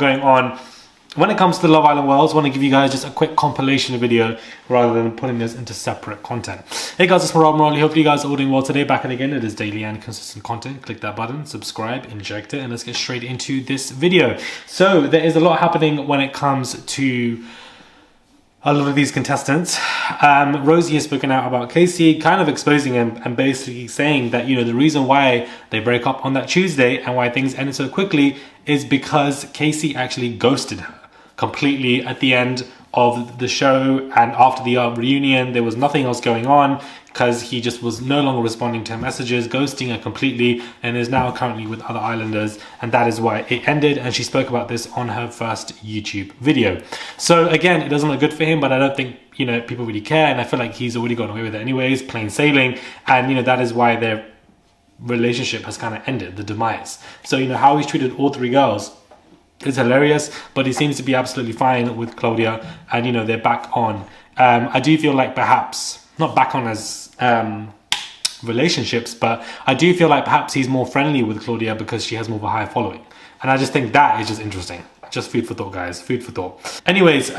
going on when it comes to the Love Island world. I want to give you guys just a quick compilation video rather than putting this into separate content. Hey guys, it's Morale. Hopefully you guys are all doing well today. Back and again, it is daily and consistent content. Click that button, subscribe, inject it, and let's get straight into this video. So there is a lot happening when it comes to a lot of these contestants. Rosie has spoken out about Casey, kind of exposing him and basically saying that, you know, the reason why they break up on that Tuesday and why things ended so quickly is because Casey actually ghosted her completely at the end of the show, and after the reunion there was nothing else going on because he just was no longer responding to her messages, ghosting her completely, and is now currently with other islanders, and that is why it ended. And she spoke about this on her first YouTube video. So again, it doesn't look good for him, but I don't think, you know, people really care, and I feel like he's already gotten away with it anyways, plain sailing, and you know, that is why their relationship has kind of ended, the demise. So you know, how he's treated all three girls, it's hilarious, but he seems to be absolutely fine with Claudia, and you know, they're back on. I do feel like perhaps not back on as relationships, but I do feel like perhaps he's more friendly with Claudia because she has more of a higher following, and I just think that is just interesting. Just food for thought, guys, food for thought. Anyways,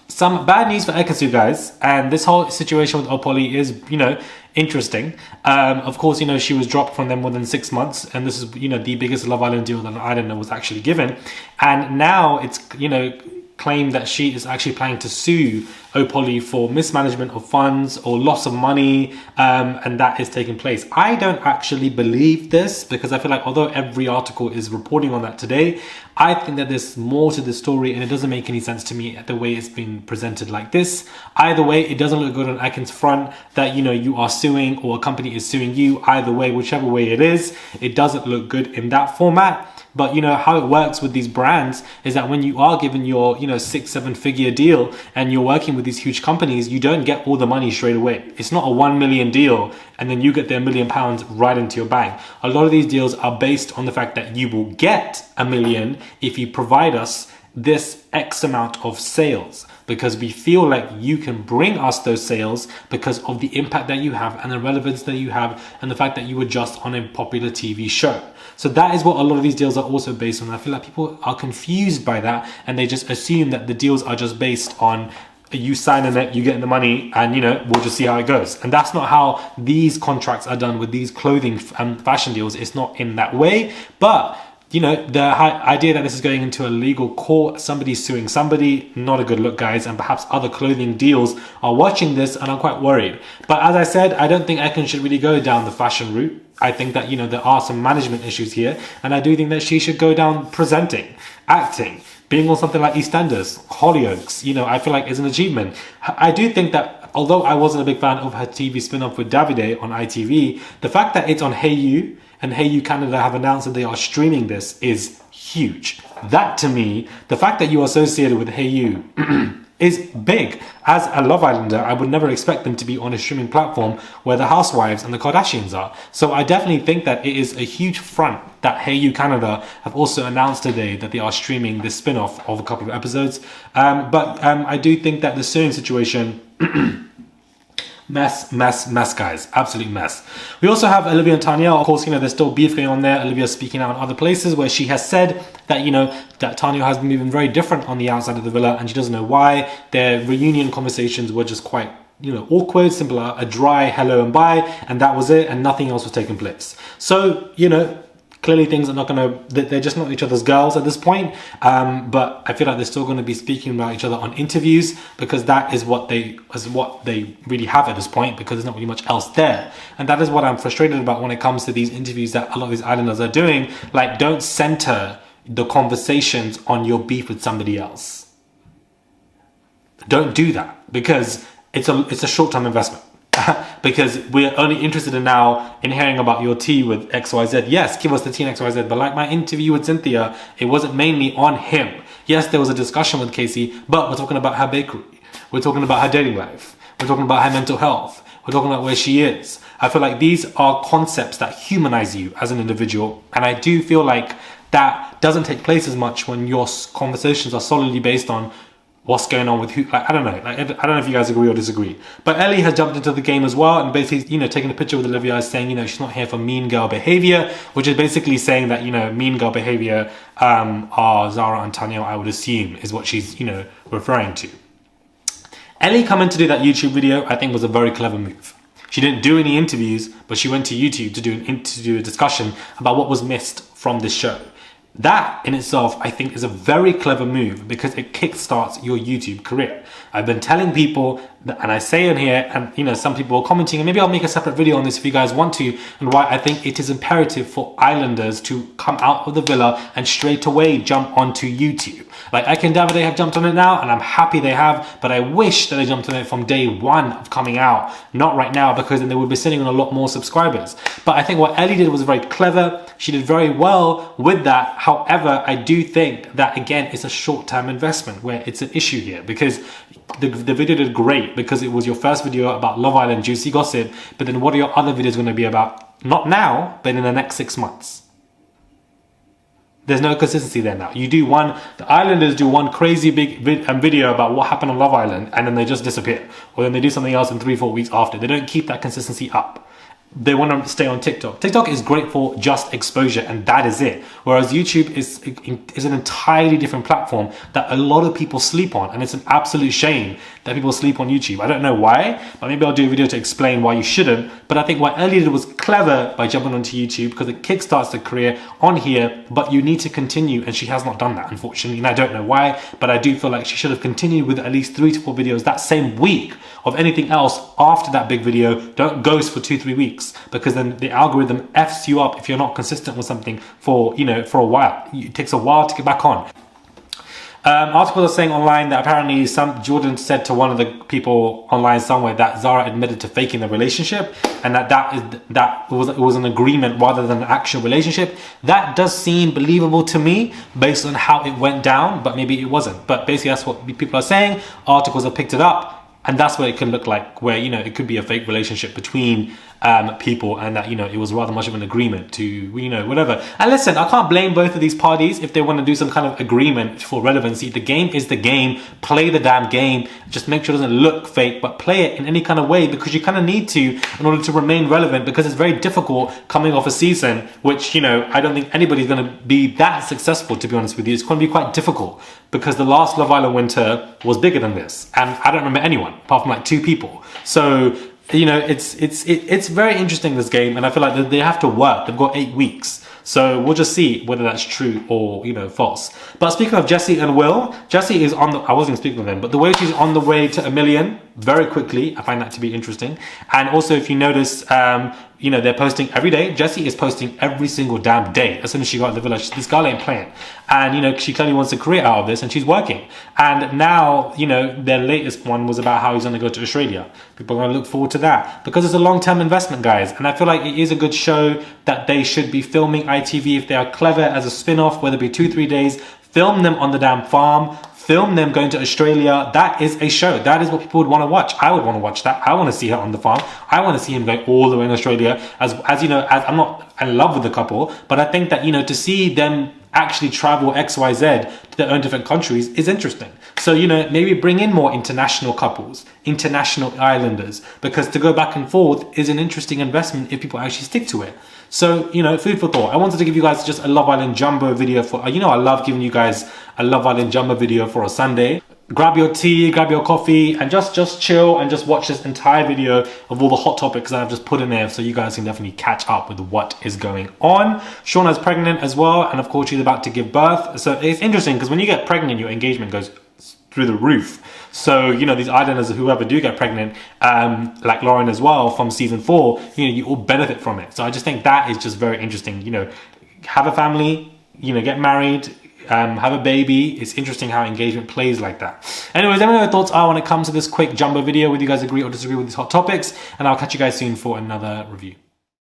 some bad news for Ekin, guys, and this whole situation with Opoli is, you know, interesting. Of course, you know, she was dropped from them within 6 months, and this is, you know, the biggest Love Island deal that an islander was actually given, and now it's, you know, claimed that she is actually planning to sue Opoli for mismanagement of funds or loss of money, and that is taking place. I don't actually believe this, because I feel like although every article is reporting on that today, I think that there's more to the story, and it doesn't make any sense to me the way it's been presented like this. Either way, it doesn't look good on Ekin's front that, you know, you are suing or a company is suing you. Either way, whichever way it is, it doesn't look good in that format. But you know, how it works with these brands is that when you are given your, you know, 6-7 figure deal and you're working with these huge companies, you don't get all the money straight away. It's not a 1 million deal and then you get their £1 million right into your bank. A lot of these deals are based on the fact that you will get $1 million if you provide us this X amount of sales, because we feel like you can bring us those sales because of the impact that you have and the relevance that you have and the fact that you were just on a popular TV show. So that is what a lot of these deals are also based on. I feel like people are confused by that, and they just assume that the deals are just based on you signing it, you getting the money, and you know, we'll just see how it goes. And that's not how these contracts are done with these clothing and fashion deals. It's not in that way. But you know, the idea that this is going into a legal court, somebody's suing somebody, not a good look, guys. And perhaps other clothing deals are watching this and are quite worried. But as I said, I don't think Ekin should really go down the fashion route. I think that, you know, there are some management issues here, and I do think that she should go down presenting, acting, being on something like EastEnders, Hollyoaks. You know, I feel like is an achievement. I do think that although I wasn't a big fan of her TV spin-off with Davide on ITV, the fact that it's on Hey You and Hey You Canada have announced that they are streaming this is huge. That to me, the fact that you are associated with Hey You is big. As a Love Islander, I would never expect them to be on a streaming platform where the Housewives and the Kardashians are. So I definitely think that it is a huge front that Hey You Canada have also announced today that they are streaming this spin-off of a couple of episodes. But I do think that the suing situation mess, guys. Absolute mess. We also have Olivia and Tanyel. Of course, you know, there's still beef going on there. Olivia speaking out in other places where she has said that, you know, that Tanyel has been moving very different on the outside of the villa, and she doesn't know why. Their reunion conversations were just quite, you know, awkward, simple, a dry hello and bye, and that was it, and nothing else was taking place. So, you know, clearly things are not going to, they're just not each other's girls at this point, but I feel like they're still going to be speaking about each other on interviews, because that is what they really have at this point, because there's not really much else there. And that is what I'm frustrated about when it comes to these interviews that a lot of these islanders are doing. Like, don't center the conversations on your beef with somebody else. Don't do that, because it's a short-term investment. Because we're only interested in hearing about your tea with XYZ. Yes, give us the tea and XYZ, but like my interview with Cynthia, it wasn't mainly on him. Yes, there was a discussion with Casey, but we're talking about her bakery. We're talking about her dating life. We're talking about her mental health. We're talking about where she is. I feel like these are concepts that humanize you as an individual, and I do feel like that doesn't take place as much when your conversations are solely based on what's going on with who, like, I don't know. Like, I don't know if you guys agree or disagree. But Ellie has jumped into the game as well and basically, you know, taking a picture with Olivia, saying, you know, she's not here for mean girl behavior, which is basically saying that, you know, mean girl behavior are Zara and Tanyel, I would assume, is what she's, you know, referring to. Ellie coming to do that YouTube video, I think, was a very clever move. She didn't do any interviews, but she went to YouTube to do a discussion about what was missed from this show. That in itself, I think, is a very clever move because it kickstarts your YouTube career. I've been telling people that, and I say in here, and you know, some people are commenting, and maybe I'll make a separate video on this if you guys want to, and why I think it is imperative for islanders to come out of the villa and straight away jump onto YouTube. Like Ekin, they have jumped on it now, and I'm happy they have, but I wish that they jumped on it from day one of coming out, not right now, because then they would be sitting on a lot more subscribers. But I think what Ellie did was very clever. She did very well with that. However, I do think that, again, it's a short-term investment where it's an issue here, because the video did great because it was your first video about Love Island juicy gossip, but then what are your other videos going to be about? Not now, but in the next 6 months. There's no consistency there now. You do one, the Islanders do one crazy big video about what happened on Love Island, and then they just disappear. Or then they do something else in 3-4 weeks after. They don't keep that consistency up. They want to stay on TikTok. TikTok is great for just exposure, and that is it. Whereas YouTube is an entirely different platform that a lot of people sleep on, and it's an absolute shame that people sleep on YouTube. I don't know why, but maybe I'll do a video to explain why you shouldn't. But I think what Ellie did was clever by jumping onto YouTube because it kickstarts the career on here, but you need to continue, and she has not done that, unfortunately, and I don't know why, but I do feel like she should have continued with at least 3 to 4 videos that same week of anything else after that big video. Don't ghost for 2-3 weeks, because then the algorithm F's you up if you're not consistent with something for, you know, for a while. It takes a while to get back on. Articles are saying online that apparently Jordan said to one of the people online somewhere that Zara admitted to faking the relationship, and that was an agreement rather than an actual relationship. That does seem believable to me based on how it went down, but maybe it wasn't. But basically that's what people are saying. Articles have picked it up. And that's what it can look like, where, you know, it could be a fake relationship between people, and that, you know, it was rather much of an agreement to, you know, whatever. And listen, I can't blame both of these parties if they want to do some kind of agreement for relevancy. The game is the game. Play the damn game. Just make sure it doesn't look fake, but play it in any kind of way, because you kind of need to in order to remain relevant, because it's very difficult coming off a season, which, you know, I don't think anybody's going to be that successful, to be honest with you. It's going to be quite difficult because the last Love Island winter was bigger than this, and I don't remember anyone apart from like 2 people. So, you know, it's very interesting, this game, and I feel like they have to work. They've got 8 weeks, so we'll just see whether that's true or, you know, false. But speaking of Jessie and Will, Jessie is on the, I wasn't speaking of them, but the way she's on the way to 1 million very quickly, I find that to be interesting. And also, if you notice, you know, they're posting every day. Jessie is posting every single damn day. As soon as she got in the village, this girl ain't playing. And, you know, she clearly wants a career out of this, and she's working. And now, you know, their latest one was about how he's going to go to Australia. People are going to look forward to that because it's a long-term investment, guys. And I feel like it is a good show that they should be filming ITV if they are clever as a spin-off, whether it be 2-3 days, film them on the damn farm, film them going to Australia. That is a show. That is what people would want to watch. I would want to watch that. I want to see her on the farm. I want to see him going all the way in Australia. As you know, as I'm not in love with the couple, but I think that, you know, to see them actually travel XYZ to their own different countries is interesting. So, you know, maybe bring in more international couples, international islanders, because to go back and forth is an interesting investment if people actually stick to it. So, you know, food for thought. I wanted to give you guys just a Love Island Jumbo video for, you know, I love giving you guys a Love Island Jumbo video for a Sunday. Grab your tea, grab your coffee, and just chill and just watch this entire video of all the hot topics that I've just put in there, so you guys can definitely catch up with what is going on. Shauna's pregnant as well, and of course she's about to give birth. So it's interesting because when you get pregnant, your engagement goes through the roof. So, you know, these islanders, whoever do get pregnant, like Lauren as well from season 4, you know, you all benefit from it. So I just think that is just very interesting. You know, have a family, you know, get married, have a baby. It's interesting how engagement plays like that. Anyways, let me know your thoughts are when it comes to this quick jumbo video, whether you guys agree or disagree with these hot topics, and I'll catch you guys soon for another review.